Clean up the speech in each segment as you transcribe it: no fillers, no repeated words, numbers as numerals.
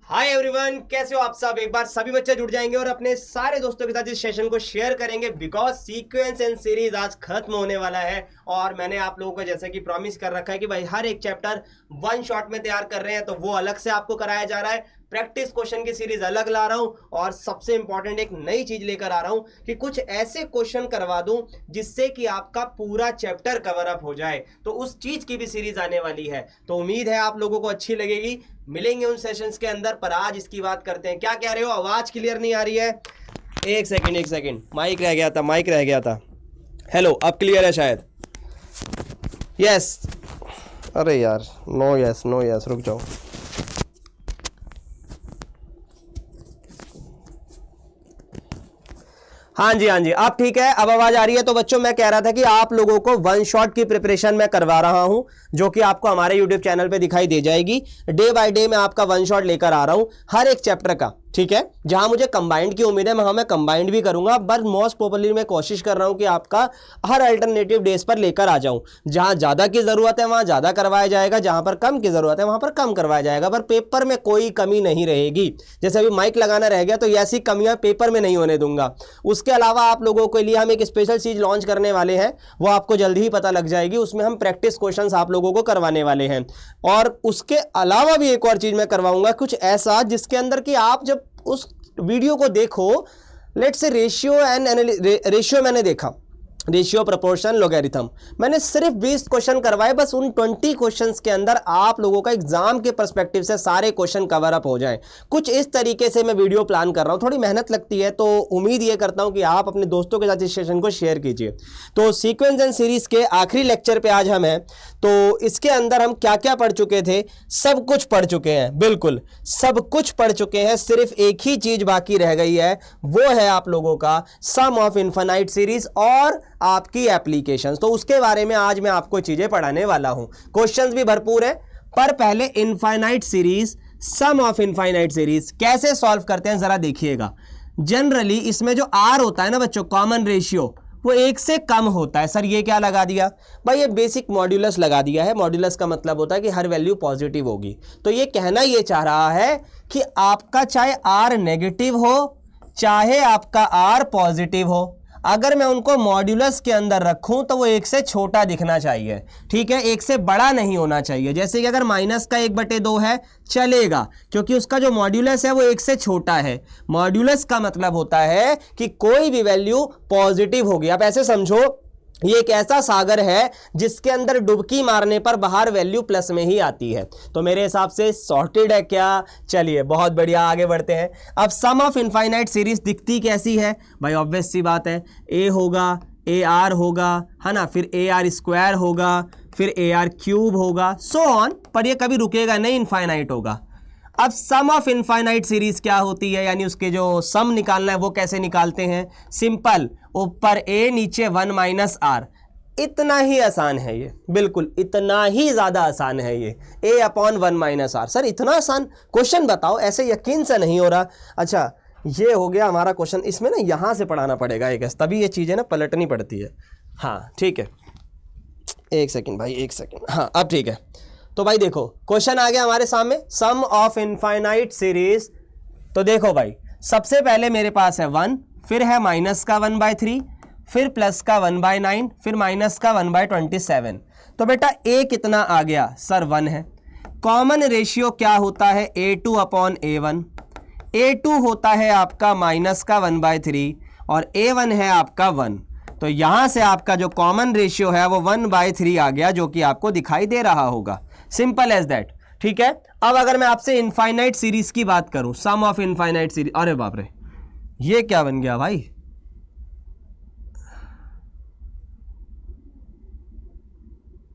Hi everyone, कैसे हो आप सब। एक बार सभी बच्चे जुड़ जाएंगे और अपने सारे दोस्तों के साथ इस सेशन को शेयर करेंगे बिकॉज सीक्वेंस एंड सीरीज आज खत्म होने वाला है। और मैंने आप लोगों को जैसे कि प्रॉमिस कर रखा है कि भाई हर एक चैप्टर वन शॉट में तैयार कर रहे हैं, तो वो अलग से आपको कराया जा रहा है। प्रैक्टिस क्वेश्चन की सीरीज अलग ला रहा हूं और सबसे इंपॉर्टेंट एक नई चीज लेकर आ रहा हूं कि कुछ ऐसे क्वेश्चन करवा दूं जिससे कि आपका पूरा चैप्टर कवर अप हो जाए। तो उस चीज की भी सीरीज आने वाली है, तो उम्मीद है आप लोगों को अच्छी लगेगी। मिलेंगे उन सेशंस के अंदर, पर आज इसकी बात करते हैं। क्या कह रहे हो, आवाज क्लियर नहीं आ रही है? एक सेकंड, माइक रह गया था। हेलो, अब क्लियर है शायद? यस। अरे यार, नो यस, रुक जाओ। हाँ जी, अब ठीक है, अब आवाज आ रही है। तो बच्चों, मैं कह रहा था कि आप लोगों को वन शॉट की प्रिपरेशन मैं करवा रहा हूं, जो कि आपको हमारे यूट्यूब चैनल पे दिखाई दे जाएगी। डे बाय डे मैं आपका वन शॉट लेकर आ रहा हूं हर एक चैप्टर का, ठीक है। जहां मुझे कंबाइंड की उम्मीद है वहां मैं कंबाइंड भी करूंगा, बट मोस्ट प्रोबेबली मैं कोशिश कर रहा हूं कि आपका हर अल्टरनेटिव डेज पर लेकर आ जाऊं। जहां ज्यादा की जरूरत है वहां ज्यादा करवाया जाएगा, जहां पर कम की जरूरत है वहां पर कम करवाया जाएगा, पर पेपर में कोई कमी नहीं रहेगी। जैसे अभी माइक लगाना रह गया, तो ऐसी कमियां पेपर में नहीं होने दूंगा। उसके अलावा आप लोगों के लिए हम एक स्पेशल चीज लॉन्च करने वाले हैं, वो आपको जल्दी ही पता लग जाएगी। उसमें हम प्रैक्टिस क्वेश्चंस आप लोगों को करवाने वाले हैं, और उसके अलावा भी एक और चीज मैं करवाऊंगा, कुछ ऐसा जिसके अंदर कि आप जब उस वीडियो को देखो, लेट्स से रेशियो मैंने देखा, रेशियो, प्रोपोर्शन, लॉगरिथम, मैंने सिर्फ 20 क्वेश्चन करवाए। बस उन 20 क्वेश्चंस के अंदर आप लोगों का एग्जाम के पर्सपेक्टिव से सारे क्वेश्चन कवर अप हो जाएं। कुछ इस तरीके से मैं वीडियो प्लान कर रहा हूं। थोड़ी मेहनत लगती है, तो उम्मीद ये करता हूं कि आप अपने दोस्तों के साथ इस सेशन को शेयर कीजिए। तो सीक्वेंस एंड सीरीज के आखिरी लेक्चर पे आज हम हैं। तो इसके अंदर हम क्या क्या पढ़ चुके थे? सब कुछ पढ़ चुके हैं, बिल्कुल सब कुछ पढ़ चुके हैं। सिर्फ एक ही चीज बाकी रह गई है, वो है आप लोगों का सम ऑफ इनफाइनाइट सीरीज और आपकी एप्लीकेशंस। तो उसके बारे में आज मैं आपको चीजें पढ़ाने वाला हूं। क्वेश्चंस भी भरपूर है, पर पहले infinite series, sum of infinite series कैसे सॉल्व करते हैं जरा देखिएगा। जनरली इसमें जो आर होता है ना बच्चों, कॉमन रेशियो, वो 1 से कम होता है। सर ये क्या लगा दिया भाई? ये बेसिक मॉड्यूलस लगा दिया है। मॉड्यूलस का मतलब होता है कि हर वैल्यू पॉजिटिव होगी। तो ये कहना ये चाह रहा है कि आपका चाहे आर नेगेटिव हो चाहे आपका आर पॉजिटिव हो, अगर मैं उनको मॉड्यूलस के अंदर रखूं तो वो 1 से छोटा दिखना चाहिए, ठीक है, 1 से बड़ा नहीं होना चाहिए। जैसे कि अगर माइनस का 1/2 है चलेगा, क्योंकि उसका जो मॉड्यूलस है वो 1 से छोटा है। मॉड्यूलस का मतलब होता है कि कोई भी वैल्यू पॉजिटिव होगी। आप ऐसे समझो, ये एक ऐसा सागर है जिसके अंदर डुबकी मारने पर बाहर वैल्यू प्लस में ही आती है। तो मेरे हिसाब से सॉर्टेड है क्या? चलिए, बहुत बढ़िया, आगे बढ़ते हैं। अब सम ऑफ इनफाइनाइट सीरीज दिखती कैसी है भाई? ऑब्वियस सी बात है, ए होगा, ए आर होगा, है ना, फिर ए आर स्क्वायर होगा, फिर ए आर क्यूब होगा, सो ऑन, पर ये कभी रुकेगा नहीं, इनफाइनाइट होगा। अब सम ऑफ इनफाइनाइट सीरीज क्या होती है, यानी उसके जो सम निकालना है वो कैसे निकालते हैं? सिंपल, ऊपर ए नीचे 1 माइनस आर। इतना ही आसान है ये, बिल्कुल इतना ही ज्यादा आसान है ये, ए अपॉन 1 माइनस आर। सर इतना आसान क्वेश्चन बताओ, ऐसे यकीन से नहीं हो रहा। अच्छा, ये हो गया हमारा क्वेश्चन। इसमें ना यहां से पढ़ाना पड़ेगा एक, तभी ये चीजें ना पलटनी पड़ती है। हाँ ठीक है, एक सेकेंड भाई, एक सेकेंड। हाँ अब ठीक है। तो भाई देखो, क्वेश्चन आ गया हमारे सामने, सम ऑफ इनफाइनाइट सीरीज। तो देखो भाई, सबसे पहले मेरे पास है 1, फिर है माइनस का 1/3, फिर प्लस का 1/9, फिर माइनस का 1/27। तो बेटा ए कितना आ गया? सर 1 है। कॉमन रेशियो क्या होता है? A2 upon A1। A2 होता है आपका माइनस का 1/3 और A1 है आपका 1। तो यहां से आपका जो कॉमन रेशियो है वो 1/3 आ गया, जो कि आपको दिखाई दे रहा होगा। सिंपल एज दैट, ठीक है। अब अगर मैं आपसे इनफाइनाइट सीरीज की बात करूं, सम ऑफ इनफाइनाइट सीरीज, अरे बाप रे, ये क्या बन गया भाई?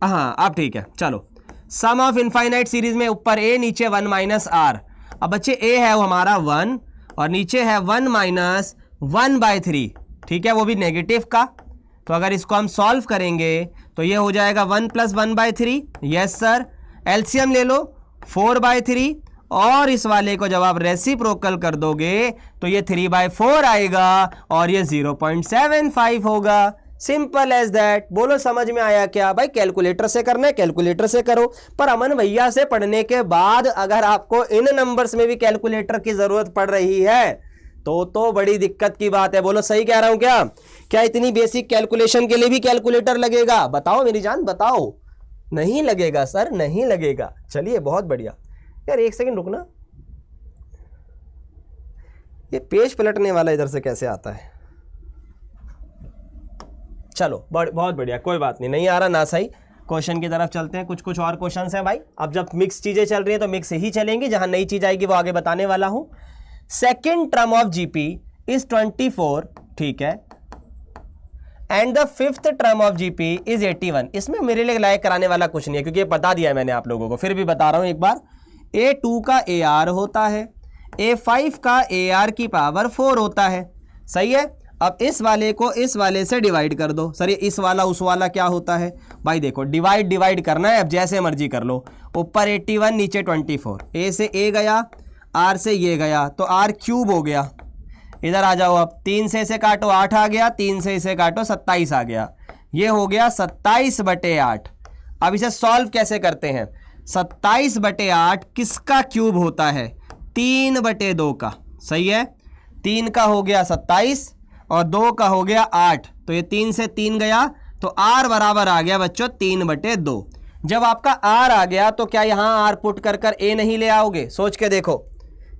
हाँ अब ठीक है, चलो। सम ऑफ इनफाइनाइट सीरीज में ऊपर ए नीचे 1 माइनस आर। अब बच्चे ए है वो हमारा 1 और नीचे है 1 माइनस 1/3, ठीक है, वो भी नेगेटिव का। तो अगर इसको हम सॉल्व करेंगे तो ये हो जाएगा 1 प्लस 1/3। यस सर, एलसीएम ले लो 4/3, और इस वाले को जब आप रेसिप्रोकल कर दोगे तो ये 3/4 आएगा और ये 0.75 होगा। Simple as that. बोलो समझ में आया क्या भाई? कैलकुलेटर से करना है कैलकुलेटर से करो, पर अमन भैया से पढ़ने के बाद अगर आपको इन नंबर्स में भी कैलकुलेटर की जरूरत पड़ रही है तो बड़ी दिक्कत की बात है। बोलो सही कह रहा हूं क्या? क्या इतनी बेसिक कैलकुलेशन के लिए भी कैलकुलेटर लगेगा? बताओ मेरी जान बताओ। नहीं लगेगा सर, नहीं लगेगा। चलिए बहुत बढ़िया। यार एक सेकंड रुकना, ये पेज पलटने वाला इधर से कैसे आता है? चलो बहुत बढ़िया, कोई बात नहीं, नहीं आ रहा ना सही। क्वेश्चन की तरफ चलते हैं। कुछ और क्वेश्चंस हैं भाई। अब जब मिक्स चीजें चल रही हैं तो मिक्स ही चलेंगी, जहां नई चीज आएगी वो आगे बताने वाला हूं। Second term of GP is 24, ठीक है, and the fifth term of GP is 81। इसमें मेरे लिए लायक कराने वाला कुछ नहीं है क्योंकि ये बता दिया है मैंने आप लोगों को, फिर भी बता रहा हूं एक बार। A2 का AR होता है, A5 का AR की पावर 4 होता है, सही है। अब इस वाले को इस वाले से डिवाइड कर दो। सर ये इस वाला उस वाला क्या होता है भाई? देखो डिवाइड करना है, अब जैसे मर्जी कर लो। ऊपर 81 नीचे 24, A से A गया, R से ये गया तो R क्यूब हो गया। इधर आ जाओ, अब 3 से इसे काटो 8 आ गया, 3 से इसे काटो 27 आ गया। ये हो गया 27/8। अब इसे सॉल्व कैसे करते हैं? 27/8 किसका क्यूब होता है? 3/2 का, सही है। 3 का हो गया 27 और 2 का हो गया 8, तो ये 3 से 3 गया तो R बराबर आ गया बच्चों 3/2। जब आपका R आ गया तो क्या यहां R पुट कर A नहीं ले आओगे? सोच के देखो।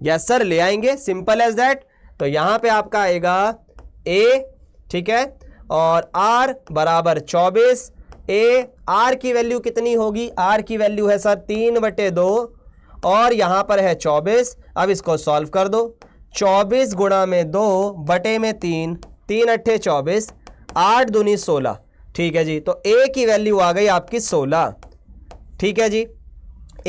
यस सर ले आएंगे, सिंपल एज दैट। तो यहां पे आपका आएगा A, ठीक है, और R बराबर 24। R की वैल्यू कितनी होगी? R की वैल्यू है सर 3/2 और यहां पर है 24। अब इसको सॉल्व कर दो। 24 गुणा में 2 बटे में 3, 3 अट्ठे 24, 8 दूनी 16, ठीक है जी। तो A की वैल्यू आ गई आपकी 16, ठीक है जी।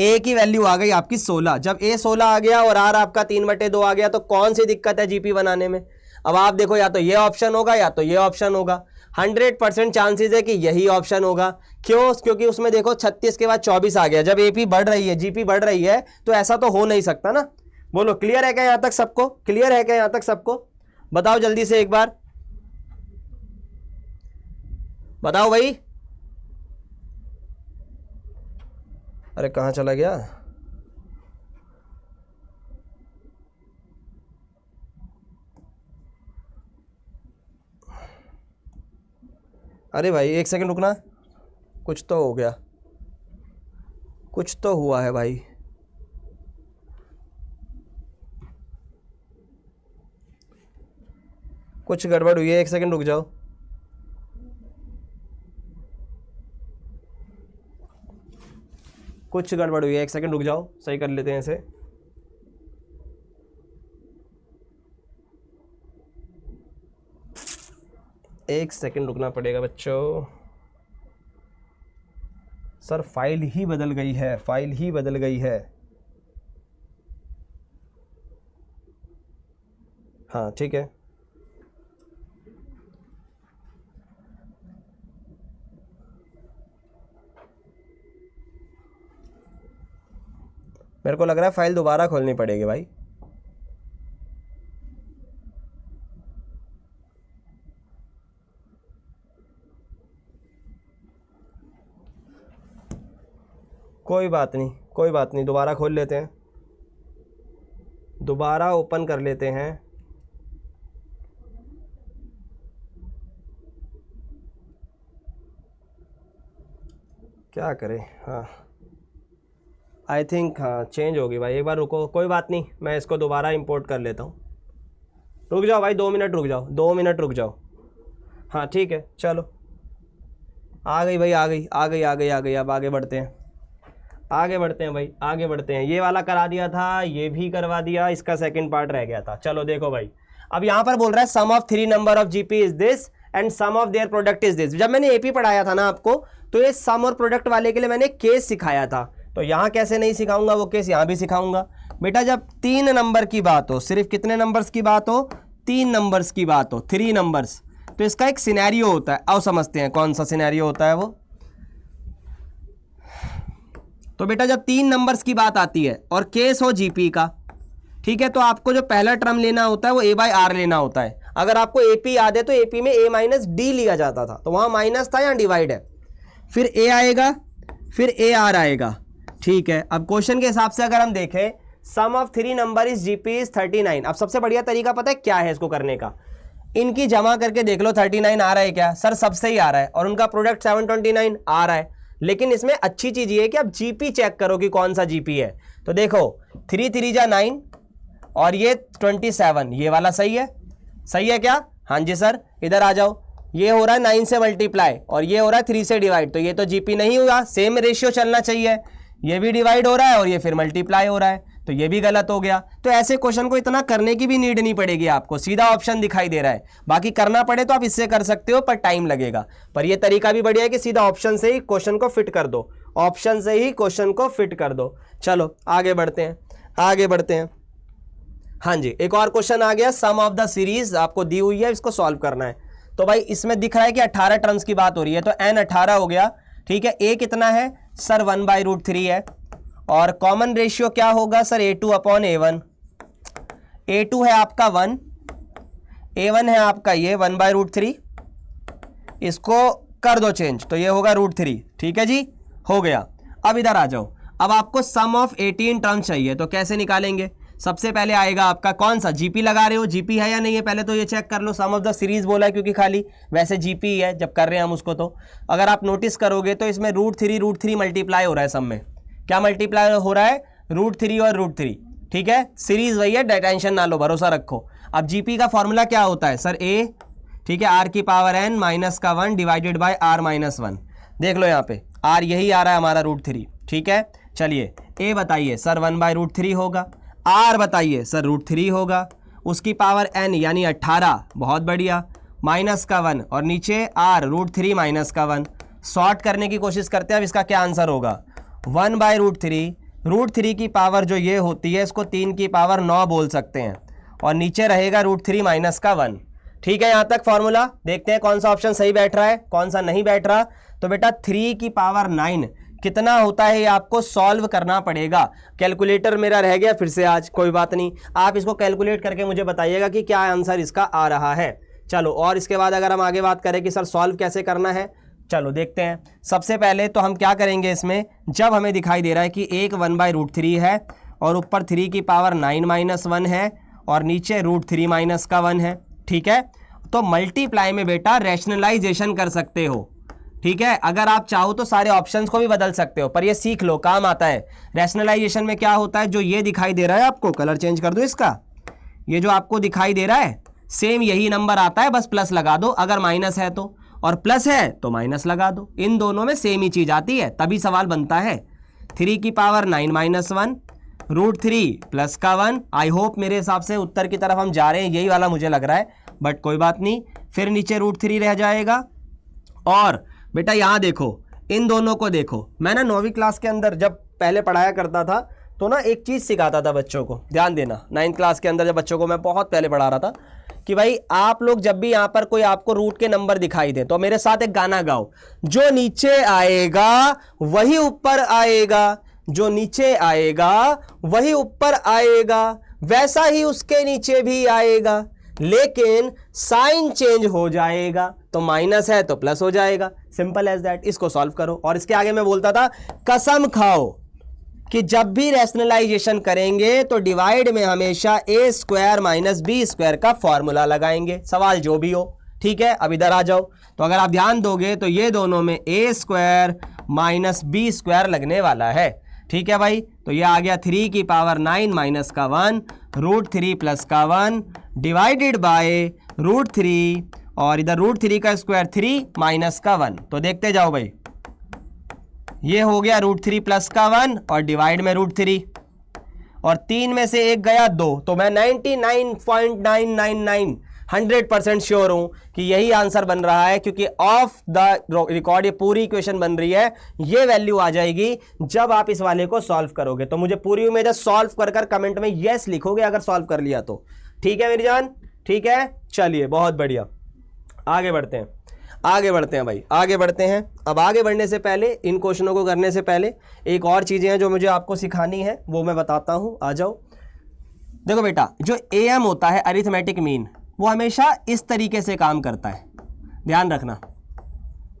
A की वैल्यू आ गई आपकी 16। जब A 16 आ गया और R आपका 3/2 आ गया तो कौन सी दिक्कत है जीपी बनाने में? अब आप देखो, या तो ये ऑप्शन होगा या तो ये ऑप्शन होगा। 100% चांसेस है कि यही ऑप्शन होगा। क्यों? क्योंकि उसमें देखो 36 के बाद 24 आ गया। जब एपी बढ़ रही है, जीपी बढ़ रही है, तो ऐसा तो हो नहीं सकता ना। बोलो क्लियर है क्या यहां तक सबको? क्लियर है क्या यहां तक सबको? बताओ जल्दी से एक बार, बताओ भाई। अरे कहां चला गया? अरे भाई एक सेकंड रुकना, कुछ तो हो गया, कुछ तो हुआ है भाई। कुछ गड़बड़ हुई है, एक सेकंड रुक जाओ। कुछ गड़बड़ हुई है, एक सेकंड रुक जाओ, सही कर लेते हैं इसे। एक सेकंड रुकना पड़ेगा बच्चों। सर फाइल ही बदल गई है, फाइल ही बदल गई है। हाँ ठीक है, मेरे को लग रहा है फाइल दोबारा खोलनी पड़ेगी भाई। कोई बात नहीं, कोई बात नहीं, दोबारा खोल लेते हैं, दोबारा ओपन कर लेते हैं। क्या करें? हाँ आई थिंक हाँ चेंज होगी भाई। एक बार रुको, कोई बात नहीं, मैं इसको दोबारा इंपोर्ट कर लेता हूँ। रुक जाओ भाई, 2 मिनट रुक जाओ, 2 मिनट रुक जाओ। हाँ ठीक है, चलो आ गई भाई, आ गई आ गई आ गई आ गई। अब आगे बढ़ते हैं, आगे बढ़ते हैं भाई, आगे बढ़ते हैं। ये वाला करा दिया था, ये भी करवा दिया, इसका सेकंड पार्ट रह गया था। चलो देखो भाई, अब यहाँ पर बोल रहा है sum of 3 number of GP is this and sum of their product is this. जब मैंने एपी पढ़ाया था ना आपको, तो ये सम और प्रोडक्ट वाले के लिए मैंने केस सिखाया था। तो यहाँ कैसे नहीं सिखाऊंगा वो केस, यहाँ भी सिखाऊंगा बेटा। जब 3 नंबर की बात हो, सिर्फ कितने नंबर्स की बात हो? 3 नंबर्स की बात हो, 3 नंबर्स, तो इसका एक सिनेरियो होता है। आओ समझते हैं कौन सा सिनेरियो होता है वो। तो बेटा जब 3 नंबर्स की बात आती है और केस हो जीपी का, ठीक है, तो आपको जो पहला टर्म लेना होता है वो A/R लेना होता है। अगर आपको एपी याद है तो एपी में ए माइनस डी लिया जाता था, तो वहां माइनस था, यहाँ डिवाइड है, फिर ए आएगा, फिर ए आर आएगा, ठीक है। अब क्वेश्चन के हिसाब से अगर हम देखें, sum of 3 number is GP is 39। अब सबसे बढ़िया तरीका पता है क्या है इसको करने का, इनकी जमा करके देख लो 39 आ रहा है क्या, सर सबसे ही आ रहा है, और उनका प्रोडक्ट 729 आ रहा है। लेकिन इसमें अच्छी चीज ये है कि आप जीपी चेक करो कि कौन सा जीपी है। तो देखो 3 3 जा 9 और ये 27, ये वाला सही है, सही है क्या, हाँ जी सर। इधर आ जाओ, ये हो रहा है 9 से मल्टीप्लाई और ये हो रहा है 3 से डिवाइड, तो ये तो जीपी नहीं हुआ, सेम रेशियो चलना चाहिए, ये भी डिवाइड हो रहा है और ये फिर मल्टीप्लाई हो रहा है, तो ये भी गलत हो गया। तो ऐसे क्वेश्चन को इतना करने की भी नीड नहीं पड़ेगी आपको, सीधा ऑप्शन दिखाई दे रहा है। बाकी करना पड़े तो आप इससे कर सकते हो, पर टाइम लगेगा। पर ये तरीका भी बढ़िया है कि सीधा ऑप्शन से ही क्वेश्चन को फिट कर दो, ऑप्शन से ही क्वेश्चन को फिट कर दो। चलो आगे बढ़ते हैं, आगे बढ़ते हैं। हाँ जी, एक और क्वेश्चन आ गया, सम ऑफ द सीरीज आपको दी हुई है, इसको सॉल्व करना है। तो भाई इसमें दिख रहा है कि 18 टर्म्स की बात हो रही है, तो n 18 हो गया, ठीक है। a कितना है सर, 1/√3 है, और कॉमन रेशियो क्या होगा sir, a2 upon a1। a2 है आपका 1, a1 है आपका ये 1/√3, इसको कर दो चेंज, तो ये होगा √3, ठीक है जी, हो गया। अब इधर आ जाओ, अब आपको सम ऑफ 18 टर्म्स चाहिए, तो कैसे निकालेंगे। सबसे पहले आएगा आपका कौन सा, जीपी लगा रहे हो, जीपी है या नहीं है, पहले तो ये चेक कर लो। सम ऑफ द सीरीज बोला है क्योंकि खाली, वैसे जीपी है जब कर रहे हैं हम उसको। तो अगर आप नोटिस करोगे तो इसमें √3 मल्टीप्लाई हो रहा है, सब में क्या मल्टीप्लाई हो रहा है, √3 और √3, ठीक है। सीरीज वही है, टेंशन ना लो, भरोसा रखो। अब जीपी का फॉर्मूला क्या होता है सर, ए, ठीक है, आर की पावर n माइनस का 1 डिवाइडेड बाय r माइनस 1। देख लो यहाँ पे r यही आ रहा है हमारा √3, ठीक है। चलिए a बताइए सर 1/√3 होगा, r बताइए सर √3 होगा, उसकी पावर n यानी 18, बहुत बढ़िया, माइनस का 1 और नीचे r √3 माइनस का 1। सॉर्ट करने की कोशिश करते हैं, अब इसका क्या आंसर होगा, 1/√3, √3 की पावर जो ये होती है इसको 3 की पावर 9 बोल सकते हैं, और नीचे रहेगा √3 माइनस का 1, ठीक है। यहाँ तक फॉर्मूला देखते हैं कौन सा ऑप्शन सही बैठ रहा है, कौन सा नहीं बैठ रहा। तो बेटा 3 की पावर 9 कितना होता है ये आपको सॉल्व करना पड़ेगा। कैलकुलेटर मेरा रह गया फिर से आज, कोई बात नहीं, आप इसको कैलकुलेट करके मुझे बताइएगा कि क्या आंसर इसका आ रहा है। चलो, और इसके बाद अगर हम आगे बात करें कि सर सॉल्व कैसे करना है, चलो देखते हैं। सबसे पहले तो हम क्या करेंगे इसमें, जब हमें दिखाई दे रहा है कि एक 1/√3 है और ऊपर 3 की पावर 9 माइनस 1 है और नीचे √3 माइनस का 1 है, ठीक है, तो मल्टीप्लाई में बेटा रैशनलाइजेशन कर सकते हो, ठीक है। अगर आप चाहो तो सारे ऑप्शंस को भी बदल सकते हो, पर ये सीख लो, काम आता है। रैशनलाइजेशन में क्या होता है, जो ये दिखाई दे रहा है आपको, कलर चेंज कर दो इसका, ये जो आपको दिखाई दे रहा है सेम यही नंबर आता है, बस प्लस लगा दो, अगर माइनस है तो, और प्लस है तो माइनस लगा दो, इन दोनों में सेम ही चीज आती है, तभी सवाल बनता है। 3 की पावर 9 माइनस 1, √3 प्लस का 1। आई होप मेरे हिसाब से उत्तर की तरफ हम जा रहे हैं, यही वाला मुझे लग रहा है, बट कोई बात नहीं। फिर नीचे √3 रह जाएगा, और बेटा यहाँ देखो, इन दोनों को देखो, मैं ना 9वीं क्लास के अंदर जब पहले पढ़ाया करता था तो ना एक चीज़ सिखाता था बच्चों को, ध्यान देना, 9th क्लास के अंदर जब बच्चों को मैं बहुत पहले पढ़ा रहा था, कि भाई आप लोग जब भी यहाँ पर कोई आपको रूट के नंबर दिखाई दे तो मेरे साथ एक गाना गाओ, जो नीचे आएगा वही ऊपर आएगा, जो नीचे आएगा वही ऊपर आएगा, वैसा ही उसके नीचे भी आएगा, लेकिन साइन चेंज हो जाएगा, तो माइनस है तो प्लस हो जाएगा, सिंपल एज दैट। इसको सॉल्व करो। और इसके आगे मैं बोलता था, कसम खाओ कि जब भी रैशनलाइजेशन करेंगे तो डिवाइड में हमेशा a² माइनस b² का फॉर्मूला लगाएंगे, सवाल जो भी हो, ठीक है। अब इधर आ जाओ, तो अगर आप ध्यान दोगे तो ये दोनों में a² माइनस b² लगने वाला है, ठीक है भाई। तो ये आ गया 3 की पावर 9 माइनस का 1, √3 प्लस का 1 डिवाइडेड बाय √3, और इधर √3 का स्क्वायर 3 माइनस का 1। तो देखते जाओ भाई, ये हो गया √3 प्लस का 1 और डिवाइड में √3, और 3 में से 1 गया 2, तो मैं 99.999 100% श्योर हूं कि यही आंसर बन रहा है, क्योंकि ऑफ द रिकॉर्ड ये पूरी इक्वेशन बन रही है। ये वैल्यू आ जाएगी जब आप इस वाले को सॉल्व करोगे। तो मुझे पूरी उम्मीद है सॉल्व कर कमेंट में यस लिखोगे अगर सॉल्व कर लिया तो, ठीक है मेरी जान, ठीक है। चलिए बहुत बढ़िया, आगे बढ़ते हैं, आगे बढ़ते हैं भाई, आगे बढ़ते हैं। अब आगे बढ़ने से पहले, इन क्वेश्चनों को करने से पहले एक और चीज़ें हैं जो मुझे आपको सिखानी है, वो मैं बताता हूँ। आ जाओ, देखो बेटा, जो AM होता है अरिथमेटिक मीन, वो हमेशा इस तरीके से काम करता है, ध्यान रखना।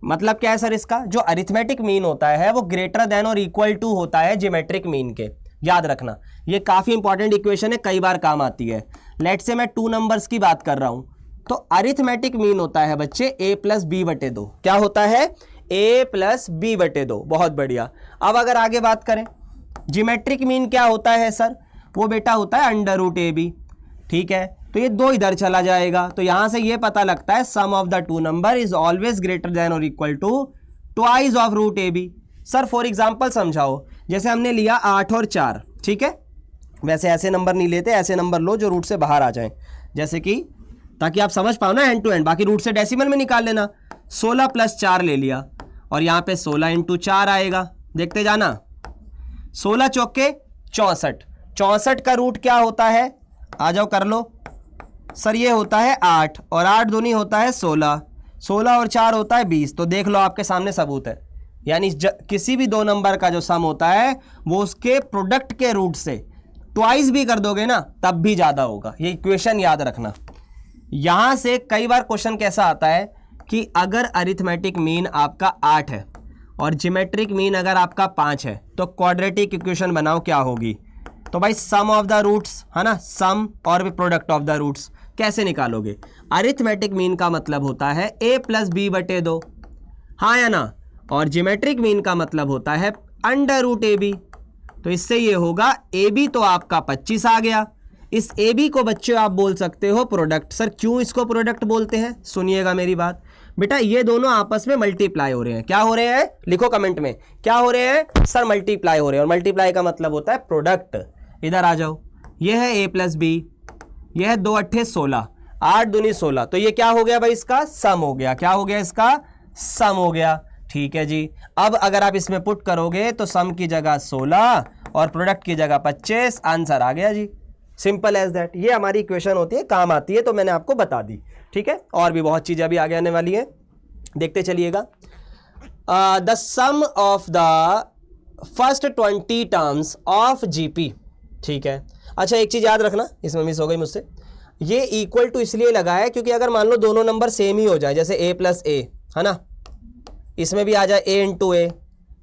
मतलब क्या है सर इसका, जो अरिथमेटिक मीन होता है वो ग्रेटर देन और इक्वल टू होता है ज्योमेट्रिक मीन के, याद रखना। ये काफ़ी इंपॉर्टेंट इक्वेशन है, कई बार काम आती है। लेट से मैं 2 नंबर्स की बात कर रहा हूं, तो अरिथमेटिक मीन होता है बच्चे a प्लस बी बटे 2। क्या होता है, a प्लस बी बटे 2। बहुत बढ़िया। अब अगर आगे बात करें, ज्योमेट्रिक मीन क्या होता है सर, वो बेटा होता है अंडर रूट ए बी। ठीक है, तो ये 2 इधर चला जाएगा, तो यहां से ये पता लगता है sum of the 2 number is always greater than और equal to twice of root A B. Sir for example समझाओ, जैसे हमने लिया 8 और 4, ठीक है। वैसे ऐसे नंबर नहीं लेते, ऐसे नंबर लो जो रूट से बाहर आ जाएं, जैसे कि ताकि आप समझ पाओ ना एंड टू एंड। बाकी रूट से डेसिमल में निकाल लेना। 16 प्लस 4 ले लिया और यहाँ पे 16 इंटू 4 आएगा, देखते जाना। 16 चौके 64, 64 का रूट क्या होता है, आ जाओ कर लो सर। ये होता है 8 और 8 दूनी होता है 16, 16 और 4 होता है 20। तो देख लो आपके सामने सबूत है, यानी किसी भी 2 नंबर का जो सम होता है वो उसके प्रोडक्ट के रूट से ट्वाइस भी कर दोगे ना तब भी ज़्यादा होगा। ये इक्वेशन याद रखना। यहां से कई बार क्वेश्चन कैसा आता है कि अगर अरिथमेटिक मीन आपका 8 है और ज्योमेट्रिक मीन अगर आपका 5 है तो क्वाड्रेटिक इक्वेशन बनाओ, क्या होगी। तो भाई सम ऑफ द रूट्स है ना, सम और प्रोडक्ट ऑफ द रूट्स कैसे निकालोगे। अरिथमेटिक मीन का मतलब होता है a प्लस बी बटे 2, हाँ या ना। और ज्योमेट्रिक मीन का मतलब होता है अंडर रूट ए बी। तो इससे ये होगा ए बी तो आपका 25 आ गया। इस ए बी को बच्चों आप बोल सकते हो प्रोडक्ट। सर क्यों इसको प्रोडक्ट बोलते हैं, सुनिएगा मेरी बात बेटा। ये दोनों आपस में मल्टीप्लाई हो रहे हैं। क्या हो रहे हैं, लिखो कमेंट में, क्या हो रहे हैं सर, मल्टीप्लाई हो रहे हैं। और मल्टीप्लाई का मतलब होता है प्रोडक्ट। इधर आ जाओ, ये है a प्लस बी, यह है 2 अट्ठे 16, 8 दूनी 16। तो ये क्या हो गया भाई, इसका सम हो गया। क्या हो गया, इसका सम हो गया। ठीक है जी। अब अगर आप इसमें पुट करोगे तो सम की जगह 16 और प्रोडक्ट की जगह 25, आंसर आ गया जी। Simple as that. ये हमारी इक्वेशन होती है, काम आती है, तो मैंने आपको बता दी। ठीक है, और भी बहुत चीजें अभी आगे आने वाली है, देखते चलिएगा। The sum of the first 20 terms of GP. ठीक है, अच्छा एक चीज याद रखना, इसमें मिस हो गई मुझसे। ये इक्वल टू इसलिए लगा है क्योंकि अगर मान लो दोनों नंबर सेम ही हो जाए, जैसे a प्लस ए है ना, इसमें भी आ जाए a इंटू ए,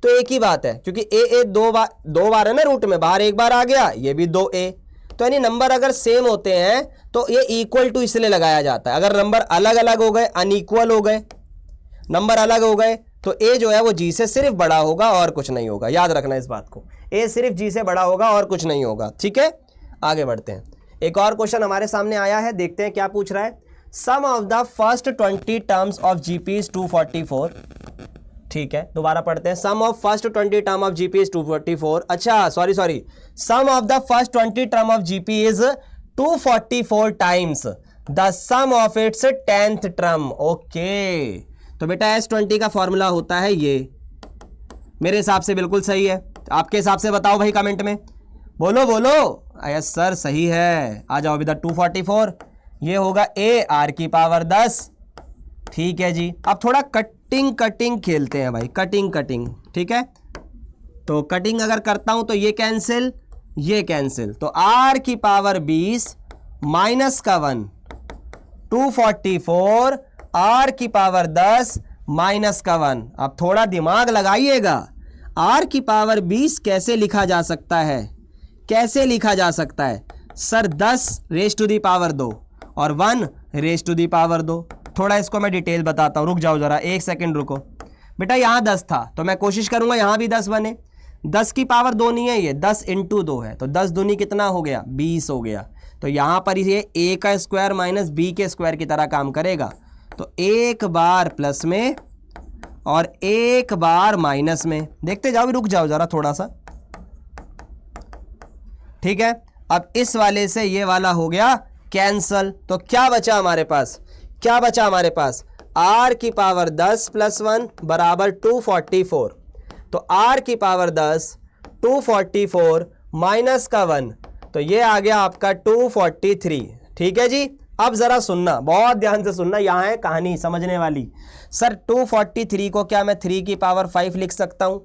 तो एक ही बात है, क्योंकि a दो बार है ना रूट में, बाहर एक बार आ गया, ये भी 2a। तो यानी नंबर अगर सेम होते हैं तो ये इक्वल टू इसलिए लगाया जाता है। अगर नंबर अलग अलग हो गए, अनइक्वल हो गए, नंबर अलग हो गए, तो a जो है वो g से सिर्फ बड़ा होगा और कुछ नहीं होगा। याद रखना इस बात को, a सिर्फ g से बड़ा होगा और कुछ नहीं होगा। ठीक है, आगे बढ़ते हैं। एक और क्वेश्चन हमारे सामने आया है, देखते हैं क्या पूछ रहा है। Sum of the first 20 terms of GP is 244। ठीक है, दोबारा पढ़ते हैं। Sum of first 20 term of GP is 244। अच्छा sorry, sum of the first 20 term of GP is 244 times the sum of its 10th term. Okay, तो बेटा S20 का formula होता है ये। मेरे हिसाब से बिल्कुल सही है, आपके हिसाब से बताओ भाई कमेंट में, बोलो बोलो। यस सर सही है, आ जाओ। अभी तक 244 ये होगा a r की पावर 10। ठीक है जी। अब थोड़ा कटिंग खेलते हैं भाई, कटिंग। ठीक है, तो कटिंग अगर करता हूं तो ये कैंसिल, ये कैंसिल, तो r की पावर 20 माइनस का 1, 244 r की पावर 10 माइनस का 1। अब थोड़ा दिमाग लगाइएगा, r की पावर 20 कैसे लिखा जा सकता है, कैसे लिखा जा सकता है sir, 10 raise to the power 2 और 1 रेज टू दी पावर 2। थोड़ा इसको मैं डिटेल बताता हूँ, रुक जाओ जरा, एक सेकंड रुको बेटा। यहाँ 10 था तो मैं कोशिश करूंगा यहाँ भी 10 बने। 10 की पावर 2 नहीं है, ये 10 इंटू 2 है, तो 10 दूनी कितना हो गया, 20 हो गया। तो यहाँ पर ये a का स्क्वायर माइनस b के स्क्वायर की तरह काम करेगा। तो एक बार प्लस में और एक बार माइनस में, देखते जाओ, रुक जाओ जरा थोड़ा सा। ठीक है, अब इस वाले से ये वाला हो गया कैंसल। तो क्या बचा हमारे पास, क्या बचा हमारे पास, r की पावर 10 प्लस 1 बराबर 244। तो r की पावर 10 244 माइनस का 1, तो ये आ गया आपका 243। ठीक है जी। अब जरा सुनना, बहुत ध्यान से सुनना, यहां है कहानी समझने वाली। सर 243 को क्या मैं 3 की पावर 5 लिख सकता हूं,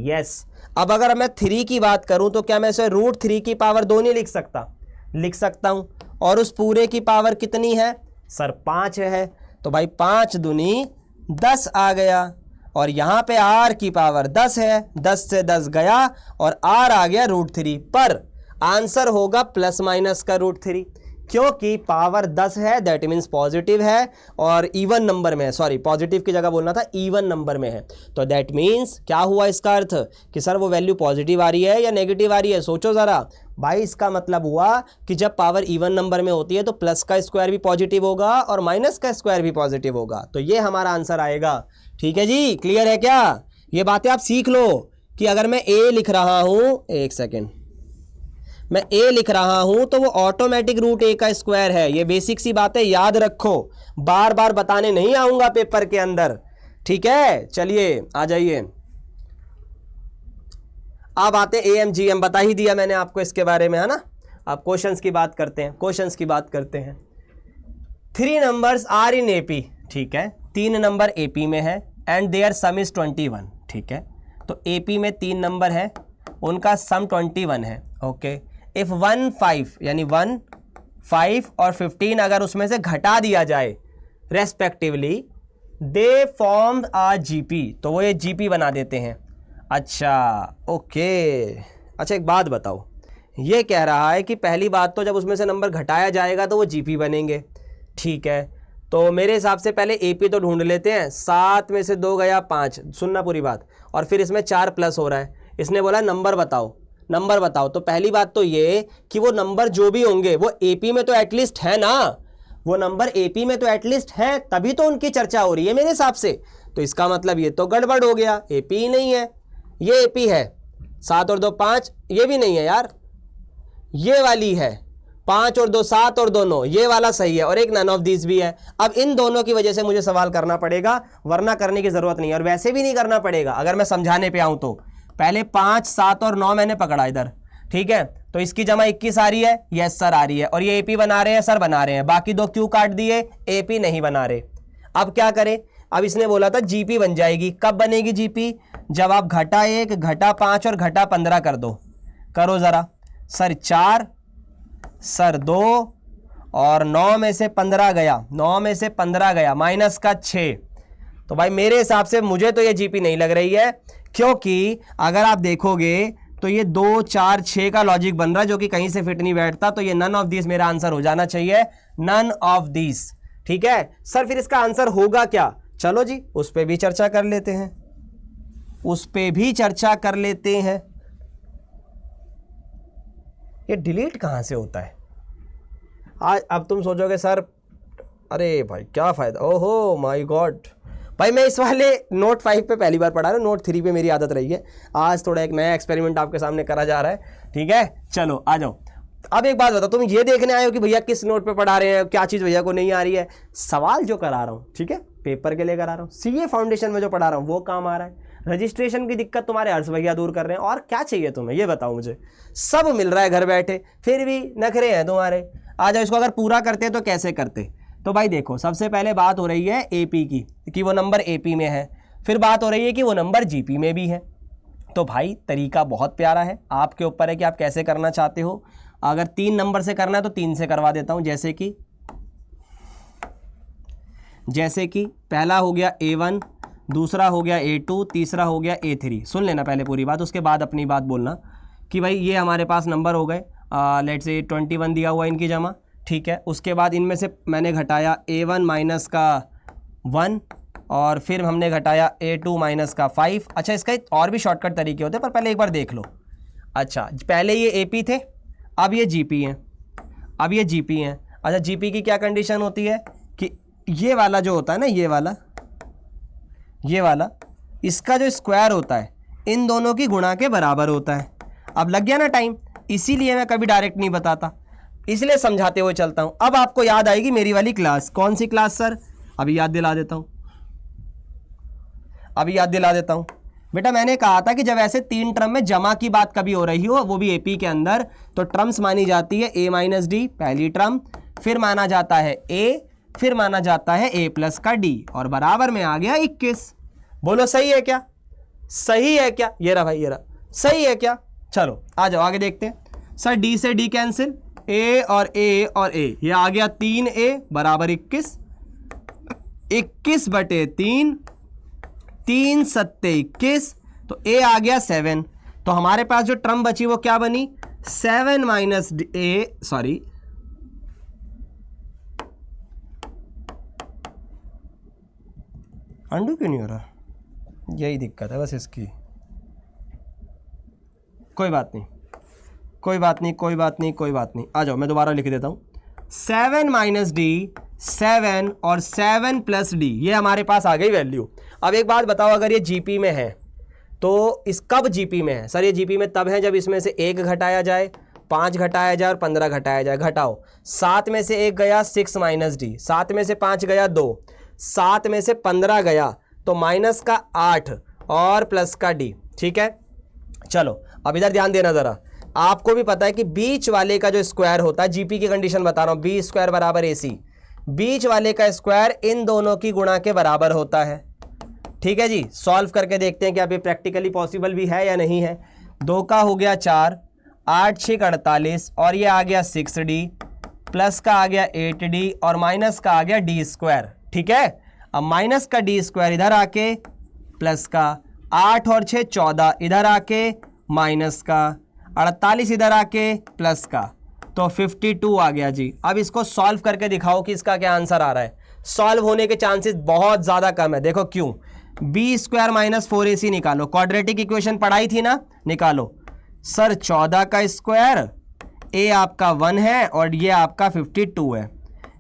यस। अब अगर मैं 3 की बात करूं तो क्या मैं इसे √3 की पावर 2 नहीं लिख सकता, लिख सकता हूं। और उस पूरे की पावर कितनी है, सर 5 है, तो भाई 5 दूनी 10 आ गया, और यहाँ पे r की पावर 10 है, 10 से 10 गया और r आ गया √3, पर आंसर होगा प्लस माइनस का √3, क्योंकि पावर 10 है, दैट मीन्स पॉजिटिव है और इवन नंबर में है, सॉरी पॉजिटिव की जगह बोलना था इवन नंबर में है, तो दैट मीन्स क्या हुआ इसका अर्थ कि सर वो वैल्यू पॉजिटिव आ रही है या नेगेटिव आ रही है, सोचो ज़रा भाई। इसका मतलब हुआ कि जब पावर इवन नंबर में होती है तो प्लस का स्क्वायर भी पॉजिटिव होगा और माइनस का स्क्वायर भी पॉजिटिव होगा, तो ये हमारा आंसर आएगा। ठीक है जी, क्लियर है क्या? ये बातें आप सीख लो कि अगर मैं ए लिख रहा हूँ, एक सेकेंड, मैं ए लिख रहा हूं तो वो ऑटोमेटिक √a का स्क्वायर है। ये बेसिक सी बातें याद रखो, बार बार बताने नहीं आऊंगा पेपर के अंदर। ठीक है, चलिए आ जाइए। अब आते AMGM, बता ही दिया मैंने आपको इसके बारे में, है ना। अब क्वेश्चंस की बात करते हैं, क्वेश्चंस की बात करते हैं। 3 नंबर्स आर इन AP, ठीक है, 3 नंबर AP में है एंड देयर सम इज 21, ठीक है। तो AP में 3 नंबर है, उनका सम 21 है, ओके। इफ 1 5 यानी 1 5 और 15 अगर उसमें से घटा दिया जाए respectively, they form a GP, तो वो ये GP बना देते हैं। अच्छा ओके, अच्छा एक बात बताओ, ये कह रहा है कि पहली बात तो जब उसमें से नंबर घटाया जाएगा तो वो GP बनेंगे, ठीक है। तो मेरे हिसाब से पहले AP तो ढूंढ लेते हैं। 7 में से 2 गया 5, सुनना पूरी बात, और फिर इसमें 4 प्लस हो रहा है। इसने बोला नंबर बताओ, नंबर बताओ। तो पहली बात तो ये कि वो नंबर जो भी होंगे वो AP में तो एटलीस्ट है ना, वो नंबर AP में तो एटलीस्ट है, तभी तो उनकी चर्चा हो रही है मेरे हिसाब से। तो इसका मतलब ये तो गड़बड़ हो गया, AP ही नहीं है, ये AP है। 7 और 2 5, ये भी नहीं है यार, ये वाली है। 5 और 2 7 और 2 9, ये वाला सही है, और एक नन ऑफ दीज भी है। अब इन दोनों की वजह से मुझे सवाल करना पड़ेगा, वरना करने की जरूरत नहीं है, और वैसे भी नहीं करना पड़ेगा अगर मैं समझाने पे आऊं तो। पहले 5 7 और 9 मैंने पकड़ा इधर, ठीक है। तो इसकी जमा 21 आ रही है, यस सर आ रही है, और ये AP बना रहे हैं सर, बना रहे हैं। बाकी 2 क्यों काट दिए, AP नहीं बना रहे। अब क्या करें, अब इसने बोला था GP बन जाएगी। कब बनेगी GP, जब आप घटा 1 घटा 5 और घटा 15 कर दो। करो जरा सर, 4 सर 2 और 9 में से 15 गया, 9 में से 15 गया, माइनस का 6। तो भाई मेरे हिसाब से मुझे तो ये GP नहीं लग रही है, क्योंकि अगर आप देखोगे तो ये 2 4 6 का लॉजिक बन रहा है, जो कि कहीं से फिट नहीं बैठता। तो ये नन ऑफ दिस मेरा आंसर हो जाना चाहिए, नन ऑफ दिस। ठीक है सर, फिर इसका आंसर होगा क्या? चलो जी उस पे भी चर्चा कर लेते हैं, उस पे भी चर्चा कर लेते हैं। ये डिलीट कहां से होता है आज? अब तुम सोचोगे सर, अरे भाई क्या फायदा, ओहो माय गॉड। भाई मैं इस वाले नोट 5 पे पहली बार पढ़ा रहा हूँ, नोट 3 पे मेरी आदत रही है। आज थोड़ा एक नया एक्सपेरिमेंट आपके सामने करा जा रहा है, ठीक है। चलो आ जाओ। अब एक बात बताओ, तुम ये देखने आए हो कि भैया किस नोट पे पढ़ा रहे हैं, क्या चीज़ भैया को नहीं आ रही है। सवाल जो करा रहा हूँ, ठीक है, पेपर के लिए करा रहा हूँ, CA फाउंडेशन में जो पढ़ा रहा हूँ वो काम आ रहा है। रजिस्ट्रेशन की दिक्कत तुम्हारे हर्ष भैया दूर कर रहे हैं, और क्या चाहिए तुम्हें ये बताओ मुझे। सब मिल रहा है घर बैठे, फिर भी नखरे हैं तुम्हारे। आ जाओ, इसको अगर पूरा करते तो कैसे करते। तो भाई देखो, सबसे पहले बात हो रही है AP की, कि वो नंबर AP में है। फिर बात हो रही है कि वो नंबर GP में भी है। तो भाई तरीका बहुत प्यारा है, आपके ऊपर है कि आप कैसे करना चाहते हो। अगर 3 नंबर से करना है तो 3 से करवा देता हूं। जैसे कि पहला हो गया A1, दूसरा हो गया A2, तीसरा हो गया A3। सुन लेना पहले पूरी बात, उसके बाद अपनी बात बोलना कि भाई ये हमारे पास नंबर हो गए, लेट्स से 21 दिया हुआ इनकी जमा, ठीक है। उसके बाद इनमें से मैंने घटाया A1 माइनस का 1, और फिर हमने घटाया A2 माइनस का 5। अच्छा, इसका और भी शॉर्टकट तरीके होते हैं, पर पहले एक बार देख लो। अच्छा, पहले ये AP थे, अब ये GP हैं, अब ये GP हैं। अच्छा, GP की क्या कंडीशन होती है कि ये वाला जो होता है ना, ये वाला इसका जो स्क्वायर होता है इन दोनों की गुणा के बराबर होता है। अब लग गया ना टाइम, इसीलिए मैं कभी डायरेक्ट नहीं बताता, इसलिए समझाते हुए चलता हूं। अब आपको याद आएगी मेरी वाली क्लास। कौन सी क्लास सर? अभी याद दिला देता हूं, बेटा मैंने कहा था कि जब ऐसे 3 टर्म में जमा की बात कभी हो रही हो, वो भी AP के अंदर, तो टर्म्स मानी जाती है A माइनस D पहली टर्म, फिर माना जाता है A, फिर माना जाता है A प्लस का D, और बराबर में आ गया 21। बोलो सही है क्या? सही है क्या? ये रहा भाई, ये रहा, सही है क्या? चलो आ जाओ आगे देखते हैं। सर D से D कैंसिल, ए और ए और ए, ये आ गया 3a बराबर 21, 21/3, 3 सत्ते 21, तो a आ गया 7। तो हमारे पास जो टर्म बची वो क्या बनी, 7 माइनस a, सॉरी अंडू क्यों नहीं हो रहा, यही दिक्कत है बस इसकी। कोई बात नहीं, कोई बात नहीं, कोई बात नहीं, कोई बात नहीं, आ जाओ मैं दोबारा लिख देता हूँ। 7 माइनस डी 7 और 7 प्लस डी, ये हमारे पास आ गई वैल्यू। अब एक बात बताओ, अगर ये जीपी में है तो इस कब जीपी में है सर? ये जीपी में तब है जब इसमें से 1 घटाया जाए, 5 घटाया जाए और 15 घटाया जाए। घटाओ, 7 में से 1 गया 6 माइनस डी, 7 में से 5 गया 2, 7 में से 15 गया तो माइनस का 8 और प्लस का डी। ठीक है, चलो अब इधर ध्यान देना ज़रा। आपको भी पता है कि बीच वाले का जो स्क्वायर होता है, जीपी की कंडीशन बता रहा हूँ, बी स्क्वायर बराबर ए सी, बीच वाले का स्क्वायर इन दोनों की गुणा के बराबर होता है। ठीक है जी, सॉल्व करके देखते हैं कि अब ये प्रैक्टिकली पॉसिबल भी है या नहीं है। 2 का हो गया 4, 8 6 48 और ये आ गया 6d, प्लस का आ गया 8d और माइनस का आ गया डी स्क्वायर। ठीक है, अब माइनस का डी स्क्वायर इधर आके, प्लस का 8 और 6 14 इधर आके, माइनस का 48 इधर आके, प्लस का, तो 52 आ गया जी। अब इसको सॉल्व करके दिखाओ कि इसका क्या आंसर आ रहा है। सॉल्व होने के चांसेस बहुत ज़्यादा कम है। देखो क्यों, बी स्क्वायर माइनस 4ac निकालो, क्वाड्रेटिक इक्वेशन पढ़ाई थी ना, निकालो। सर 14 का स्क्वायर, ए आपका 1 है और ये आपका 52 है,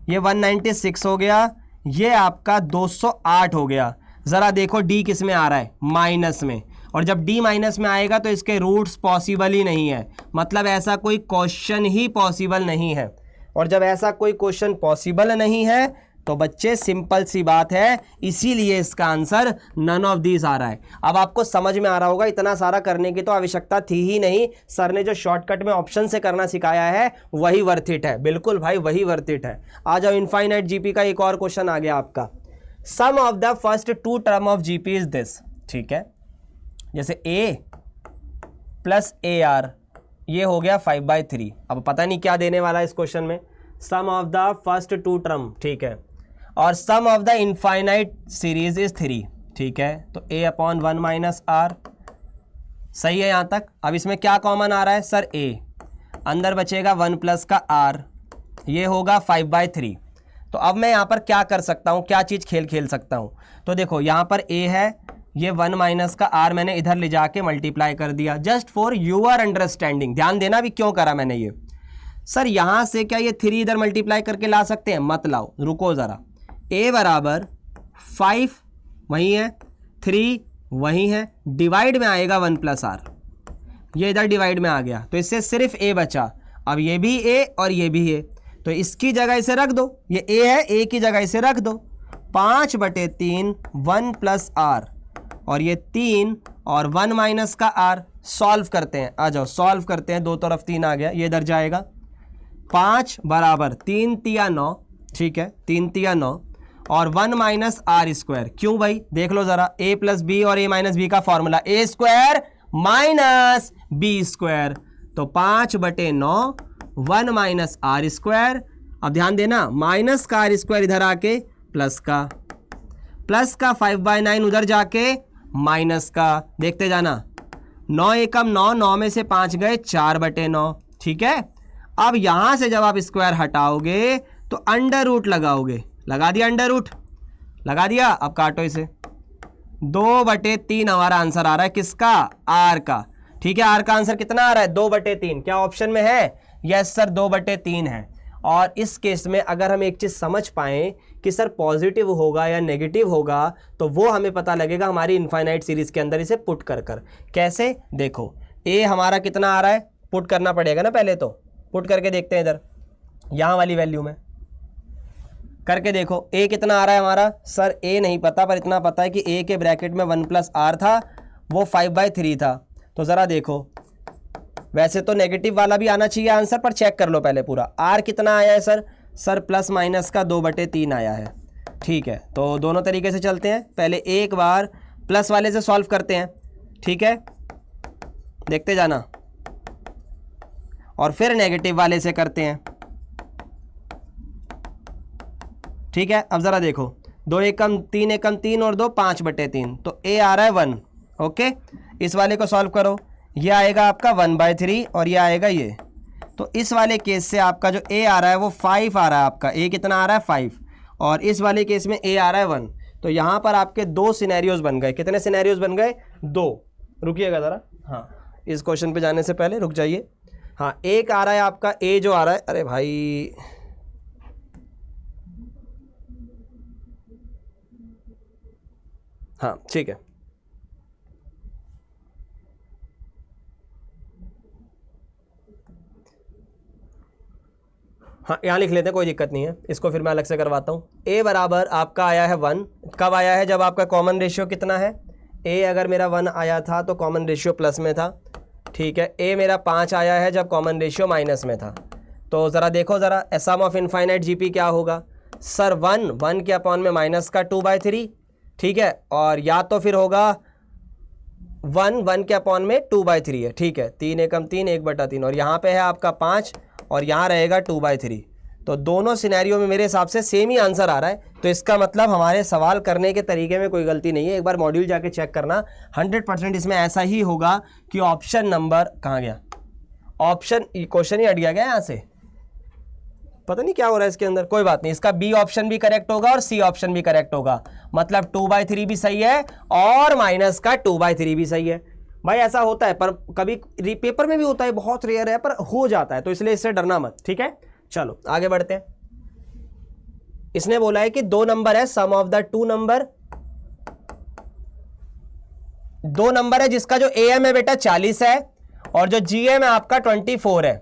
ये 196 हो गया, ये आपका 208 हो गया। ज़रा देखो डी किस में आ रहा है, माइनस में, और जब डी माइनस में आएगा तो इसके रूट्स पॉसिबल ही नहीं है, मतलब ऐसा कोई क्वेश्चन ही पॉसिबल नहीं है। और जब ऐसा कोई क्वेश्चन पॉसिबल नहीं है तो बच्चे सिंपल सी बात है, इसीलिए इसका आंसर नन ऑफ दीज आ रहा है। अब आपको समझ में आ रहा होगा इतना सारा करने की तो आवश्यकता थी ही नहीं, सर ने जो शॉर्टकट में ऑप्शन से करना सिखाया है वही वर्थ इट है। बिल्कुल भाई, वही वर्थ इट है। आ जाओ, इनफाइनाइट जीपी का एक और क्वेश्चन आ गया आपका। Sum of the first 2 term of GP is this. ठीक है, जैसे a प्लस AR, ये हो गया 5/3। अब पता नहीं क्या देने वाला है इस क्वेश्चन में। Sum of the first 2 term, ठीक है, और sum of the infinite series is 3। ठीक है, तो a/1 माइनस r, सही है यहाँ तक। अब इसमें क्या कॉमन आ रहा है सर, a, अंदर बचेगा 1 प्लस का r, ये होगा 5/3। तो अब मैं यहाँ पर क्या कर सकता हूँ, क्या चीज़ खेल सकता हूँ। तो देखो यहाँ पर a है, ये 1 माइनस का r मैंने इधर ले जाके मल्टीप्लाई कर दिया, जस्ट फॉर यूर अंडरस्टैंडिंग। ध्यान देना भी क्यों करा मैंने ये। सर यहाँ से क्या ये 3 इधर मल्टीप्लाई करके ला सकते हैं? मत लाओ, रुको ज़रा। a बराबर 5 वही है, 3 वही है, डिवाइड में आएगा 1 प्लस r, ये इधर डिवाइड में आ गया, तो इससे सिर्फ a बचा। अब ये भी a और ये भी a, तो इसकी जगह इसे रख दो, ये a है, a की जगह इसे रख दो। 5/3 1 प्लस r, और ये 3 और 1 माइनस का r। सॉल्व करते हैं, आ जाओ सॉल्व करते हैं। 2 तरफ 3 आ गया, ये इधर जाएगा। 5 बराबर 3 तिया 9, ठीक है, 3 तिया 9 और 1 माइनस r स्क्वायर। क्यों भाई, देख लो ज़रा, a प्लस बी और a माइनस बी का formula a square minus b square, तो 5/9 1 माइनस r स्क्वायर। अब ध्यान देना, माइनस का r स्क्वायर इधर आके प्लस का 5/9 उधर जाके माइनस का, देखते जाना। 9 एकम 9, 9 में से 5 गए, 4/9। ठीक है, अब यहां से जब आप स्क्वायर हटाओगे तो अंडर रूट लगाओगे, लगा दिया अंडर रूट, लगा दिया। अब काटो इसे, 2/3 हमारा आंसर आ रहा है, किसका? r का। ठीक है, r का आंसर कितना आ रहा है? 2/3। क्या ऑप्शन में है? यस सर, 2/3 है। और इस केस में अगर हम एक चीज़ समझ पाएँ कि सर पॉजिटिव होगा या नेगेटिव होगा, तो वो हमें पता लगेगा हमारी इनफाइनाइट सीरीज़ के अंदर इसे पुट कर कैसे। देखो a हमारा कितना आ रहा है, पुट करना पड़ेगा ना पहले, तो पुट करके देखते हैं इधर, यहाँ वाली वैल्यू में करके देखो। a कितना आ रहा है हमारा? सर a नहीं पता, पर इतना पता है कि a के ब्रैकेट में 1 प्लस r था, वो 5/3 था। तो ज़रा देखो, वैसे तो नेगेटिव वाला भी आना चाहिए आंसर, पर चेक कर लो पहले पूरा। r कितना आया है सर? सर प्लस माइनस का 2/3 आया है। ठीक है, तो दोनों तरीके से चलते हैं। पहले एक बार प्लस वाले से सॉल्व करते हैं, ठीक है, देखते जाना। और फिर नेगेटिव वाले से करते हैं। ठीक है, अब ज़रा देखो, 2 एकम 3 एकम 3 और 2 5/3, तो a आ रहा है 1। ओके, इस वाले को सॉल्व करो, ये आएगा आपका 1/3 और ये आएगा ये। तो इस वाले केस से आपका जो a आ रहा है वो 5 आ रहा है, आपका a कितना आ रहा है 5, और इस वाले केस में a आ रहा है 1। तो यहाँ पर आपके 2 सिनेरियोज बन गए। कितने सिनेरियोज बन गए? 2। रुकिएगा ज़रा, हाँ इस क्वेश्चन पे जाने से पहले रुक जाइए। हाँ, एक आ रहा है आपका a जो आ रहा है, अरे भाई हाँ ठीक है, हाँ यहाँ लिख लेते हैं, कोई दिक्कत नहीं है, इसको फिर मैं अलग से करवाता हूँ। a बराबर आपका आया है 1, कब आया है? जब आपका कॉमन रेशियो कितना है? a अगर मेरा 1 आया था तो कॉमन रेशियो प्लस में था। ठीक है, a मेरा 5 आया है जब कॉमन रेशियो माइनस में था। तो ज़रा देखो ज़रा, सम ऑफ इनफाइनाइट जीपी क्या होगा? सर 1 के अपॉन में माइनस का 2/3, ठीक है, और या तो फिर होगा 1 के अपॉन में 2/3 है। ठीक है, 3 एकम 3 1/3, और यहाँ पे है आपका 5 और यहाँ रहेगा 2/3। तो दोनों सिनेरियो में मेरे हिसाब से सेम ही आंसर आ रहा है। तो इसका मतलब हमारे सवाल करने के तरीके में कोई गलती नहीं है। एक बार मॉड्यूल जाके चेक करना, 100% इसमें ऐसा ही होगा कि ऑप्शन नंबर कहाँ गया, ऑप्शन क्वेश्चन ही हट गया यहाँ से, पता नहीं क्या हो रहा है इसके अंदर, कोई बात नहीं। इसका बी ऑप्शन भी करेक्ट होगा और सी ऑप्शन भी करेक्ट होगा, मतलब 2/3 भी सही है और माइनस का 2/3 भी सही है। भाई ऐसा होता है, पर कभी पेपर में भी होता है, बहुत रेयर है पर हो जाता है, तो इसलिए इससे डरना मत। ठीक है, चलो आगे बढ़ते हैं। इसने बोला है कि 2 नंबर है, sum of the 2 number, 2 number है जिसका जो AM है बेटा 40 है और जो GM है आपका 24 है।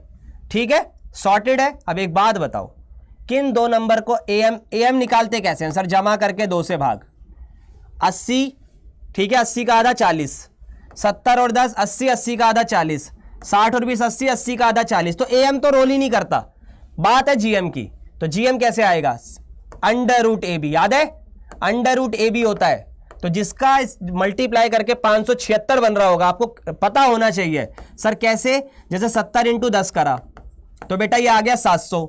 ठीक है, सॉर्टेड है। अब एक बात बताओ, किन 2 नंबर को AM निकालते कैसे हैं? सर जमा करके 2 से भाग, 80, ठीक है, 80 का आधा 40, 70 और 10 80, 80 का आधा 40, 60 और 20 80, 80 का आधा 40। तो AM तो रोल ही नहीं करता, बात है GM की। तो GM कैसे आएगा? √AB, याद है √AB होता है, तो जिसका मल्टीप्लाई करके 576 बन रहा होगा, आपको पता होना चाहिए। सर कैसे? जैसे 70 × 10 करा तो बेटा ये आ गया 700।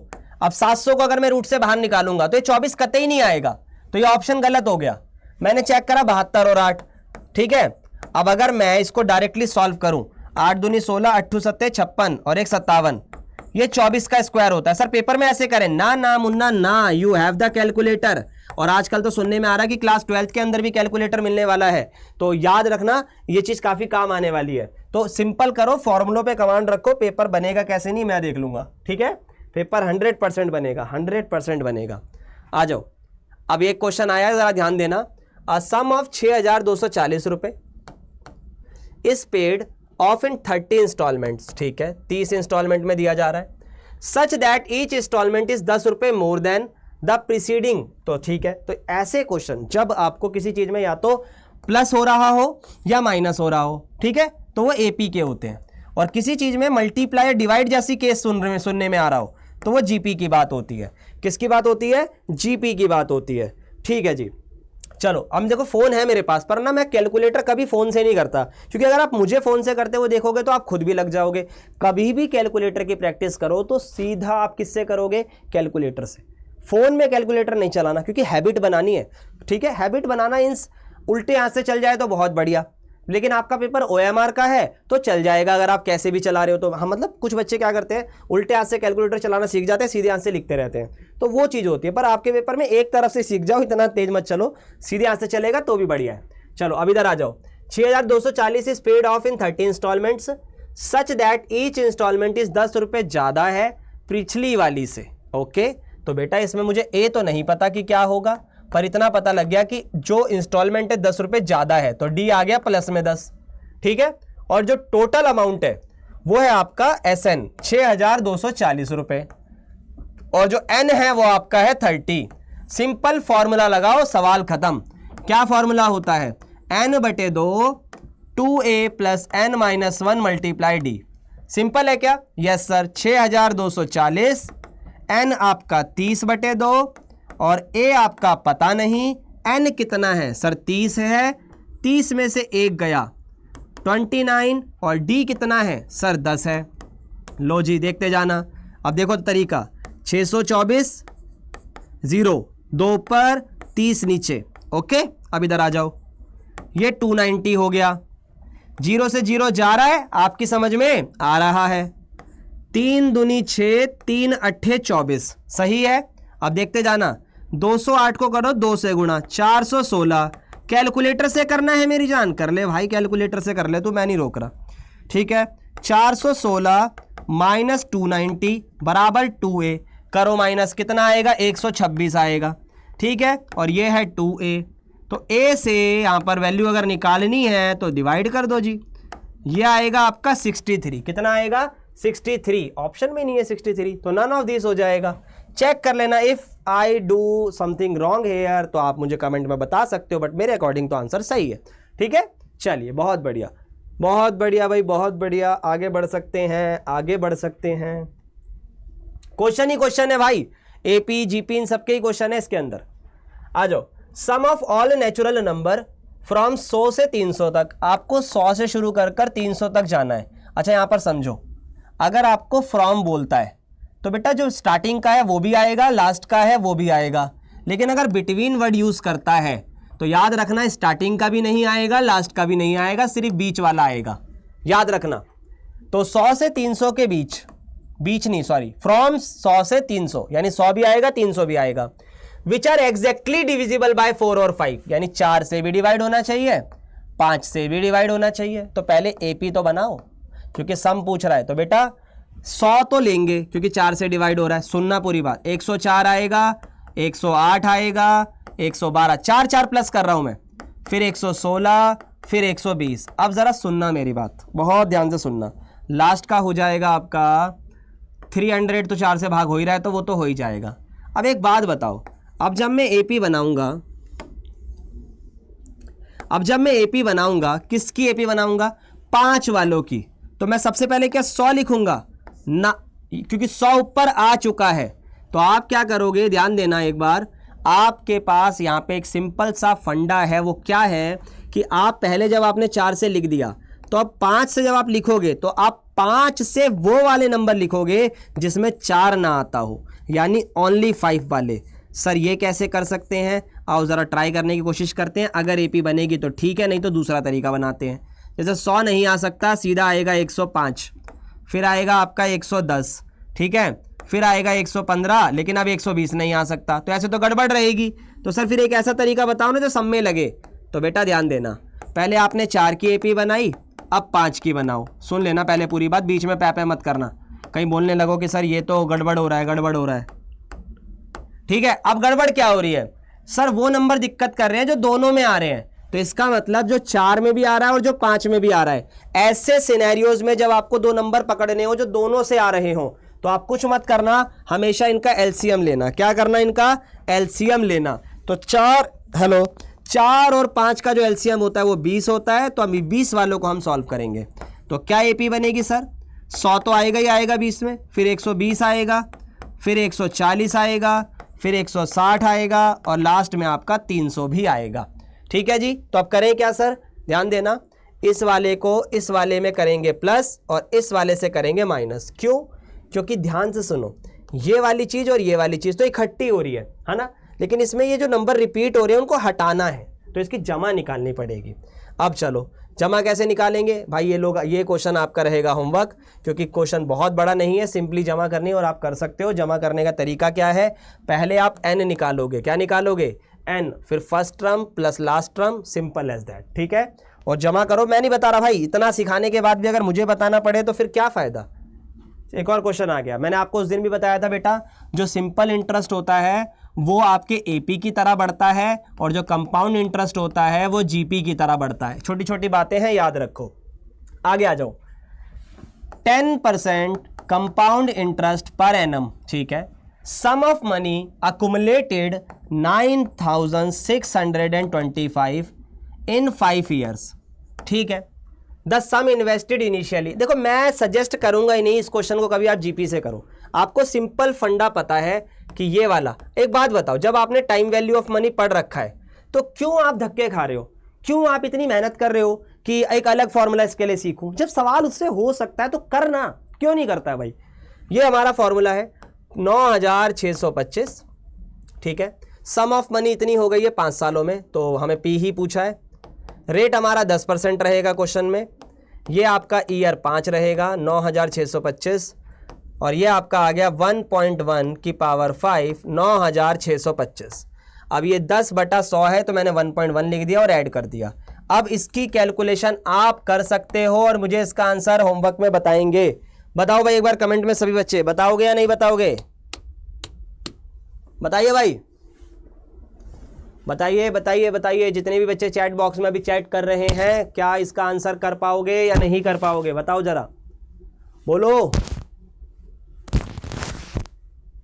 अब 700 को अगर मैं रूट से बाहर निकालूंगा तो ये 24 कतई नहीं आएगा, तो ये ऑप्शन गलत हो गया। मैंने चेक करा 72 और 8। ठीक है, अब अगर मैं इसको डायरेक्टली सॉल्व करूं, 8 दूनी 16, 8 7 56 और 1 57, ये 24 का स्क्वायर होता है। सर पेपर में ऐसे करें ना, ना मुन्ना ना, यू हैव द कैलकुलेटर। और आजकल तो सुनने में आ रहा है कि क्लास 12th के अंदर भी कैलकुलेटर मिलने वाला है, तो याद रखना ये चीज काफी काम आने वाली है। तो सिंपल करो, फॉर्मूलों पे कमांड रखो, पेपर बनेगा कैसे नहीं मैं देख लूंगा। ठीक है, पेपर 100% बनेगा, 100% बनेगा। आ जाओ, अब एक क्वेश्चन आया है, जरा ध्यान देना। सम ऑफ 6240 रुपए is paid off in 30 installments. ठीक है, 30 इंस्टॉलमेंट में दिया जा रहा है, such that each installment is 10 रुपए मोर देन द प्रीसीडिंग। तो ठीक है, तो ऐसे क्वेश्चन जब आपको किसी चीज में या तो प्लस हो रहा हो या माइनस हो रहा हो, ठीक है, तो वो AP के होते हैं। और किसी चीज में मल्टीप्लाई डिवाइड जैसी केस सुनने में आ रहा हो तो वो GP की बात होती है। किसकी बात होती है? GP की बात होती है। ठीक है जी, चलो अब देखो फोन है मेरे पास, पर ना मैं कैलकुलेटर कभी फोन से नहीं करता, क्योंकि अगर आप मुझे फोन से करते हुए देखोगे तो आप खुद भी लग जाओगे। कभी भी कैलकुलेटर की प्रैक्टिस करो तो सीधा आप किससे करोगे? कैलकुलेटर से। फोन में कैलकुलेटर नहीं चलाना, क्योंकि हैबिट बनानी है। ठीक है, हैबिट बनाना इंस उल्टे हाथ से चल जाए तो बहुत बढ़िया, लेकिन आपका पेपर OMR का है तो चल जाएगा अगर आप कैसे भी चला रहे हो तो। हाँ, मतलब कुछ बच्चे क्या करते हैं, उल्टे हाथ से कैलकुलेटर चलाना सीख जाते हैं, सीधे हाथ से लिखते रहते हैं, तो वो चीज़ होती है। पर आपके पेपर में एक तरफ से सीख जाओ, इतना तेज मत चलो, सीधे हाथ से चलेगा तो भी बढ़िया है। चलो अब इधर आ जाओ। 6240 is paid off in 30 installments such that each installment is 10 रुपये ज़्यादा है पिछली वाली से। ओके, तो बेटा इसमें मुझे A तो नहीं पता कि क्या होगा, पर इतना पता लग गया कि जो इंस्टॉलमेंट है 10 रुपये ज़्यादा है, तो D आ गया प्लस में 10। ठीक है, और जो टोटल अमाउंट है वो है आपका SN 6240 रुपये, और जो N है वो आपका है 30। सिंपल फॉर्मूला लगाओ, सवाल खत्म। क्या फॉर्मूला होता है? N/2 2A + N-1 × D। Simple है क्या? यस सर, 6240, N आपका 30/2 और A आपका पता नहीं, N कितना है सर? 30 है, 30 में से 1 गया 29, और D कितना है सर? 10 है। लो जी देखते जाना। अब देखो तरीका, 624 0, 2 ऊपर 30 नीचे। ओके, अब इधर आ जाओ, ये 290 हो गया। 0 से 0 जा रहा है, आपकी समझ में आ रहा है। 3 दूनी 6, 3 अट्ठे 24, सही है। अब देखते जाना, 208 को करो 2 से गुणा, 416। कैलकुलेटर से करना है मेरी जान, कर ले भाई, कैलकुलेटर से कर ले तू, मैं नहीं रोक रहा। ठीक है, 416 माइनस 290 बराबर 2a, करो माइनस, कितना आएगा 126 आएगा। ठीक है, और ये है 2a, तो a से यहाँ पर वैल्यू अगर निकालनी है तो डिवाइड कर दो जी, ये आएगा आपका 63। कितना आएगा 63, ऑप्शन में नहीं है 63, तो नन ऑफ दिस हो जाएगा। चेक कर लेना, if I do something wrong hair तो आप मुझे कमेंट में बता सकते हो, बट मेरे अकॉर्डिंग तो आंसर सही है। ठीक है, चलिए बहुत बढ़िया, बहुत बढ़िया भाई, बहुत बढ़िया। आगे बढ़ सकते हैं, आगे बढ़ सकते हैं। क्वेश्चन ही क्वेश्चन है भाई, एपी जीपी इन सबके ही क्वेश्चन है इसके अंदर। आ जाओ, sum of all natural number from 100 से 300 तक। आपको 100 से शुरू कर 300 तक जाना है। अच्छा यहां पर समझो, अगर आपको फ्रॉम बोलता है तो बेटा जो स्टार्टिंग का है वो भी आएगा, लास्ट का है वो भी आएगा। लेकिन अगर बिटवीन वर्ड यूज करता है तो याद रखना, स्टार्टिंग का भी नहीं आएगा, लास्ट का भी नहीं आएगा, सिर्फ बीच वाला आएगा, याद रखना। तो 100 से 300 के बीच, बीच नहीं सॉरी, फ्रॉम 100 से 300, यानी 100 भी आएगा 300 भी आएगा। Which are exactly divisible by 4 और 5, यानी 4 से भी डिवाइड होना चाहिए, 5 से भी डिवाइड होना चाहिए। तो पहले एपी तो बनाओ, क्योंकि सम पूछ रहा है। तो बेटा 100 तो लेंगे क्योंकि 4 से डिवाइड हो रहा है, सुनना पूरी बात। 104 आएगा, 108 आएगा, 112, 4 4 प्लस कर रहा हूं मैं, फिर 116, फिर 120। अब जरा सुनना मेरी बात, बहुत ध्यान से सुनना। लास्ट का हो जाएगा आपका 300, तो 4 से भाग हो ही रहा है तो वो तो हो ही जाएगा। अब एक बात बताओ, अब जब मैं एपी बनाऊंगा, किसकी एपी बनाऊंगा? 5 वालों की। तो मैं सबसे पहले क्या 100 लिखूंगा ना, क्योंकि 100 ऊपर आ चुका है। तो आप क्या करोगे, ध्यान देना एक बार, आपके पास यहाँ पे एक सिंपल सा फंडा है। वो क्या है कि आप पहले जब आपने 4 से लिख दिया, तो अब 5 से जब आप लिखोगे तो आप 5 से वो वाले नंबर लिखोगे जिसमें 4 ना आता हो, यानी ओनली 5 वाले। सर ये कैसे कर सकते हैं? आओ ज़रा ट्राई करने की कोशिश करते हैं। अगर एपी बनेगी तो ठीक है, नहीं तो दूसरा तरीका बनाते हैं। जैसे 100 नहीं आ सकता, सीधा आएगा 105, फिर आएगा आपका 110, ठीक है, फिर आएगा 115, लेकिन अब 120 नहीं आ सकता, तो ऐसे तो गड़बड़ रहेगी। तो सर फिर एक ऐसा तरीका बताओ ना जो सब में लगे। तो बेटा ध्यान देना, पहले आपने 4 की एपी बनाई, अब 5 की बनाओ। सुन लेना पहले पूरी बात, बीच में पैपे मत करना, कहीं बोलने लगो कि सर ये तो गड़बड़ हो रहा है, गड़बड़ हो रहा है। ठीक है, अब गड़बड़ क्या हो रही है? सर वो नंबर दिक्कत कर रहे हैं जो दोनों में आ रहे हैं। तो इसका मतलब जो 4 में भी आ रहा है और जो 5 में भी आ रहा है, ऐसे सिनेरियोज में जब आपको 2 नंबर पकड़ने हो जो दोनों से आ रहे हो, तो आप कुछ मत करना, हमेशा इनका एलसीएम लेना। क्या करना? इनका एलसीएम लेना। तो 4 और 5 का जो एलसीएम होता है वो 20 होता है। तो अभी 20 वालों को हम सॉल्व करेंगे। तो क्या एपी बनेगी सर? 100 तो आएगा ही आएगा 20 में, फिर 120 आएगा, फिर 140 आएगा, फिर 160 आएगा, और लास्ट में आपका 300 भी आएगा। ठीक है जी। तो अब करें क्या सर? ध्यान देना, इस वाले को इस वाले में करेंगे प्लस और इस वाले से करेंगे माइनस। क्यों? क्योंकि ध्यान से सुनो, ये वाली चीज़ और ये वाली चीज़ तो इकट्ठी हो रही है ना, लेकिन इसमें ये जो नंबर रिपीट हो रहे हैं उनको हटाना है, तो इसकी जमा निकालनी पड़ेगी। अब चलो जमा कैसे निकालेंगे भाई? ये क्वेश्चन आपका रहेगा होमवर्क, क्योंकि क्वेश्चन बहुत बड़ा नहीं है, सिंपली जमा करनी है और आप कर सकते हो। जमा करने का तरीका क्या है? पहले आप n निकालोगे। क्या निकालोगे? n, फिर first term plus last term, simple as that. ठीक है, और जमा करो। मैं नहीं बता रहा भाई, इतना सिखाने के बाद भी अगर मुझे बताना पड़े तो फिर क्या फ़ायदा। एक और क्वेश्चन आ गया, मैंने आपको उस दिन भी बताया था बेटा, जो सिंपल इंटरेस्ट होता है वो आपके एपी की तरह बढ़ता है, और जो कंपाउंड इंटरेस्ट होता है वो जीपी की तरह बढ़ता है। छोटी छोटी बातें हैं, याद रखो। आगे आ जाओ। 10% कंपाउंड इंटरेस्ट पर एनम, ठीक है। Sum of money accumulated 9625 in 5 years, ठीक है। द सम इन्वेस्टेड इनिशियली, देखो मैं सजेस्ट करूंगा ही नहीं इस क्वेश्चन को कभी आप जीपी से करो। आपको सिंपल फंडा पता है कि ये वाला। एक बात बताओ, जब आपने टाइम वैल्यू ऑफ मनी पढ़ रखा है तो क्यों आप धक्के खा रहे हो? क्यों आप इतनी मेहनत कर रहे हो कि एक अलग फॉर्मूला इसके लिए सीखूं? जब सवाल उससे हो सकता है तो करना, क्यों नहीं करता है भाई? ये हमारा फॉर्मूला है 9625, ठीक है। सम ऑफ मनी इतनी हो गई है 5 सालों में, तो हमें पी ही पूछा है। रेट हमारा 10% रहेगा क्वेश्चन में। ये आपका ईयर 5 रहेगा 9625, और ये आपका आ गया 1.1 की पावर 5 9625। अब ये 10/100 है तो मैंने 1.1 लिख दिया और ऐड कर दिया। अब इसकी कैलकुलेशन आप कर सकते हो और मुझे इसका आंसर होमवर्क में बताएंगे। बताओ भाई एक बार कमेंट में सभी बच्चे, बताओगे या नहीं बताओगे? बताइए भाई, बताइए बताइए बताइए। जितने भी बच्चे चैट बॉक्स में अभी चैट कर रहे हैं, क्या इसका आंसर कर पाओगे या नहीं कर पाओगे? बताओ जरा, बोलो,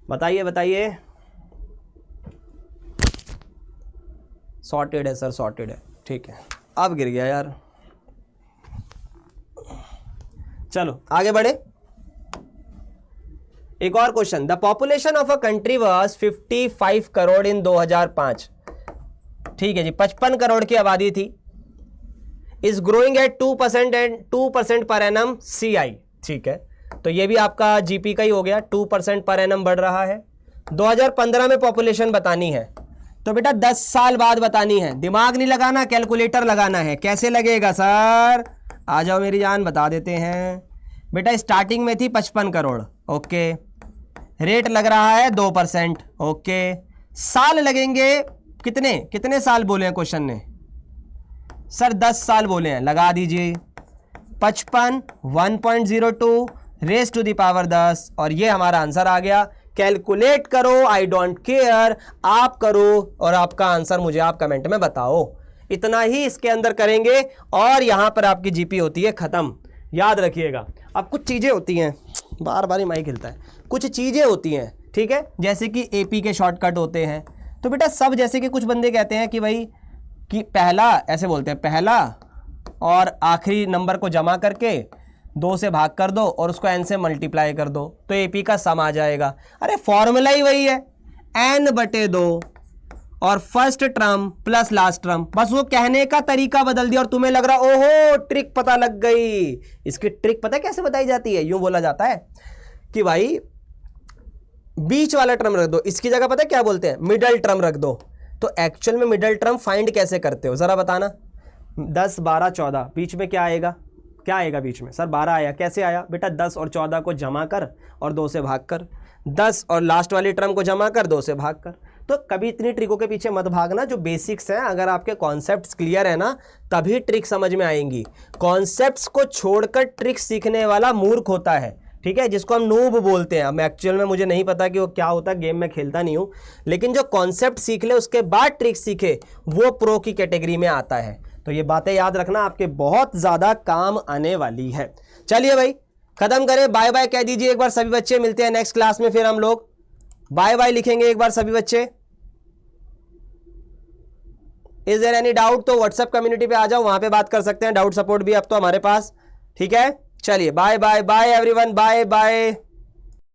बताइए बताइए। सॉर्टेड है सर, सॉर्टेड है, ठीक है। अब गिर गया यार, चलो आगे बढ़े। एक और question, the population of a country was 55 crore in 2005, ठीक है जी, 55 करोड़ की आबादी थी। Is growing at 2% and 2% per annum CI, ठीक है। तो ये भी आपका जीपी का ही हो गया, 2% पर एनम बढ़ रहा है। 2015 में पॉपुलेशन बतानी है, तो बेटा 10 साल बाद बतानी है। दिमाग नहीं लगाना, कैलकुलेटर लगाना है। कैसे लगेगा सर? आ जाओ मेरी जान, बता देते हैं। बेटा स्टार्टिंग में थी 55 करोड़, ओके। रेट लग रहा है 2%, ओके। साल लगेंगे कितने, कितने साल बोले हैं क्वेश्चन ने? सर 10 साल बोले हैं, लगा दीजिए 55 1.02 रेज टू द पावर 10, और ये हमारा आंसर आ गया। कैलकुलेट करो, आई डोंट केयर, आप करो और आपका आंसर मुझे आप कमेंट में बताओ। इतना ही इसके अंदर करेंगे और यहां पर आपकी जीपी होती है खत्म, याद रखिएगा। अब कुछ चीजें होती हैं, बार बार ही माइक हिलता है, कुछ चीजें होती हैं, ठीक है, जैसे कि एपी के शॉर्टकट होते हैं। तो बेटा सब, जैसे कि कुछ बंदे कहते हैं कि भाई कि पहला, ऐसे बोलते हैं, पहला और आखिरी नंबर को जमा करके 2 से भाग कर दो और उसको n से मल्टीप्लाई कर दो तो एपी का सम आ जाएगा। अरे फॉर्मूला ही वही है, n/2 और first term plus last term, बस वो कहने का तरीका बदल दिया और तुम्हें लग रहा ओहो ट्रिक पता लग गई। इसकी ट्रिक पता है कैसे बताई जाती है? यूं बोला जाता है कि भाई बीच वाला टर्म रख दो, इसकी जगह पता है क्या बोलते हैं? मिडल टर्म रख दो। तो एक्चुअल में मिडल टर्म फाइंड कैसे करते हो जरा बताना? 10 12 14, बीच में क्या आएगा? क्या आएगा बीच में? सर 12 आया। कैसे आया? बेटा 10 और 14 को जमा कर और 2 से भाग कर, 10 और लास्ट वाली टर्म को जमा कर 2 से भाग कर। तो कभी इतनी ट्रिकों के पीछे मत भागना, जो बेसिक्स हैं, अगर आपके कॉन्सेप्ट्स क्लियर है ना तभी ट्रिक समझ में आएंगी। कॉन्सेप्ट्स को छोड़कर ट्रिक सीखने वाला मूर्ख होता है, ठीक है, जिसको हम नूब बोलते हैं। अब एक्चुअल में मुझे नहीं पता कि वो क्या होता है, गेम में खेलता नहीं हूँ, लेकिन जो कॉन्सेप्ट सीख ले उसके बाद ट्रिक सीखे वो प्रो की कैटेगरी में आता है। तो ये बातें याद रखना, आपके बहुत ज़्यादा काम आने वाली है। चलिए भाई खत्म करें, बाय बाय कह दीजिए एक बार सभी बच्चे। मिलते हैं नेक्स्ट क्लास में, फिर हम लोग बाय बाय लिखेंगे एक बार सभी बच्चे। Is there any doubt? तो व्हाट्सएप कम्युनिटी पे आ जाओ, वहां पे बात कर सकते हैं। डाउट सपोर्ट भी अब तो हमारे पास, ठीक है। चलिए bye bye bye everyone, bye bye.